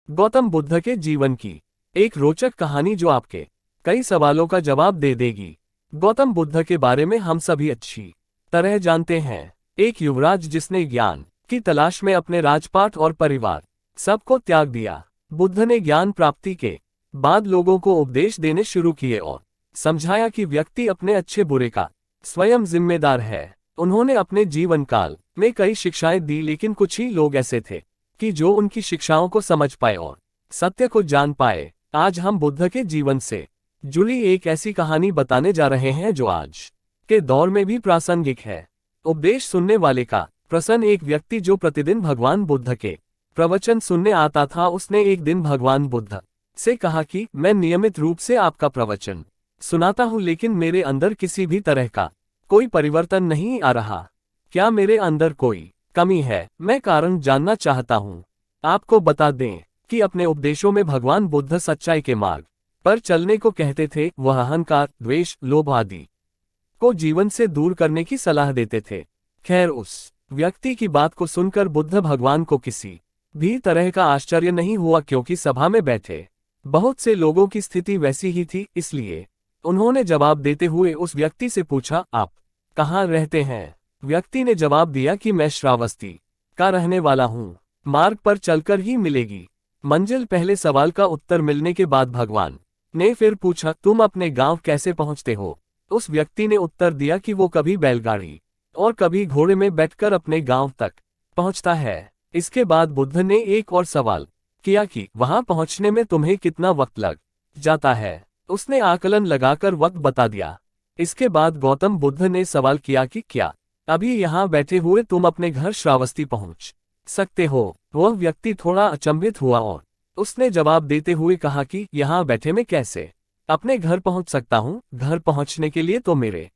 गौतम बुद्ध के जीवन की एक रोचक कहानी जो आपके कई सवालों का जवाब दे देगी। गौतम बुद्ध के बारे में हम सभी अच्छी तरह जानते हैं। एक युवराज जिसने ज्ञान की तलाश में अपने राजपाट और परिवार सबको त्याग दिया। बुद्ध ने ज्ञान प्राप्ति के बाद लोगों को उपदेश देने शुरू किए और समझाया कि व्यक्ति अपने अच्छे बुरे का स्वयं जिम्मेदार है। उन्होंने अपने जीवन काल में कई शिक्षाएं दी, लेकिन कुछ ही लोग ऐसे थे कि जो उनकी शिक्षाओं को समझ पाए और सत्य को जान पाए। आज हम बुद्ध के जीवन से जुड़ी एक ऐसी कहानी बताने जा रहे हैं जो आज के दौर में भी प्रासंगिक है। उपदेश सुनने वाले का प्रसन्न एक व्यक्ति जो प्रतिदिन भगवान बुद्ध के प्रवचन सुनने आता था, उसने एक दिन भगवान बुद्ध से कहा कि मैं नियमित रूप से आपका प्रवचन सुनाता हूँ, लेकिन मेरे अंदर किसी भी तरह का कोई परिवर्तन नहीं आ रहा। क्या मेरे अंदर कोई कमी है? मैं कारण जानना चाहता हूँ। आपको बता दें कि अपने उपदेशों में भगवान बुद्ध सच्चाई के मार्ग पर चलने को कहते थे। वह अहंकार, द्वेष, लोभ आदि को जीवन से दूर करने की सलाह देते थे। खैर, उस व्यक्ति की बात को सुनकर बुद्ध भगवान को किसी भी तरह का आश्चर्य नहीं हुआ, क्योंकि सभा में बैठे बहुत से लोगों की स्थिति वैसी ही थी। इसलिए उन्होंने जवाब देते हुए उस व्यक्ति से पूछा, आप कहाँ रहते हैं? व्यक्ति ने जवाब दिया कि मैं श्रावस्ती का रहने वाला हूँ, मार्ग पर चलकर ही मिलेगी मंजिल। पहले सवाल का उत्तर मिलने के बाद भगवान ने फिर पूछा, तुम अपने गांव कैसे पहुंचते हो? उस व्यक्ति ने उत्तर दिया कि वो कभी बैलगाड़ी और कभी घोड़े में बैठकर अपने गांव तक पहुंचता है। इसके बाद बुद्ध ने एक और सवाल किया कि वहां पहुंचने में तुम्हें कितना वक्त लग जाता है? उसने आकलन लगाकर वक्त बता दिया। इसके बाद गौतम बुद्ध ने सवाल किया कि क्या अभी यहाँ बैठे हुए तुम अपने घर श्रावस्ती पहुंच सकते हो? वह व्यक्ति थोड़ा अचंभित हुआ और उसने जवाब देते हुए कहा कि यहाँ बैठे मैं कैसे अपने घर पहुंच सकता हूँ? घर पहुंचने के लिए तो मेरे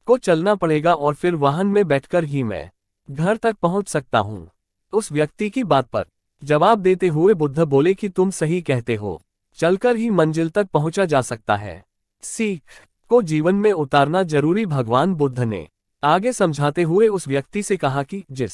को चलना पड़ेगा और फिर वाहन में बैठकर ही मैं घर तक पहुंच सकता हूँ। उस व्यक्ति की बात पर जवाब देते हुए बुद्ध बोले कि तुम सही कहते हो, चलकर ही मंजिल तक पहुंचा जा सकता है। सीख को जीवन में उतारना जरूरी। भगवान बुद्ध ने आगे समझाते हुए उस व्यक्ति से कहा कि जिस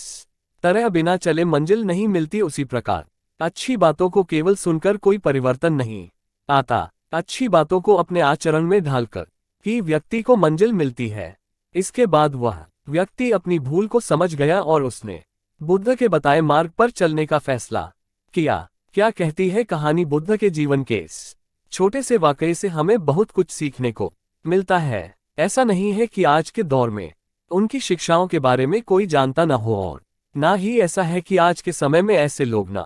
तरह बिना चले मंजिल नहीं मिलती, उसी प्रकार अच्छी बातों को केवल सुनकर कोई परिवर्तन नहीं आता। अच्छी बातों को अपने आचरण में ढालकर ही व्यक्ति को मंजिल मिलती है। इसके बाद वह व्यक्ति अपनी भूल को समझ गया और उसने बुद्ध के बताए मार्ग पर चलने का फैसला किया। क्या कहती है कहानी? बुद्ध के जीवन के इस छोटे से वाकये से हमें बहुत कुछ सीखने को मिलता है। ऐसा नहीं है कि आज के दौर में उनकी शिक्षाओं के बारे में कोई जानता न हो, और ना ही ऐसा है कि आज के समय में ऐसे लोग न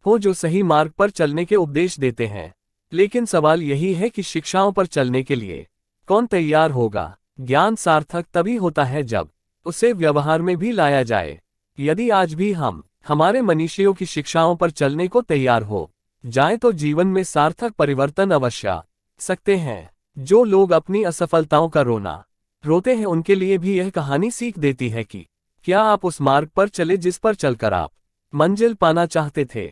हो जो सही मार्ग पर चलने के उपदेश देते हैं। लेकिन सवाल यही है कि शिक्षाओं पर चलने के लिए कौन तैयार होगा? ज्ञान सार्थक तभी होता है जब उसे व्यवहार में भी लाया जाए। यदि आज भी हम हमारे मनीषियों की शिक्षाओं पर चलने को तैयार हो जाए तो जीवन में सार्थक परिवर्तन अवश्य आ सकते हैं। जो लोग अपनी असफलताओं का रोना रोते हैं, उनके लिए भी यह कहानी सीख देती है कि क्या आप उस मार्ग पर चले जिस पर चलकर आप मंजिल पाना चाहते थे।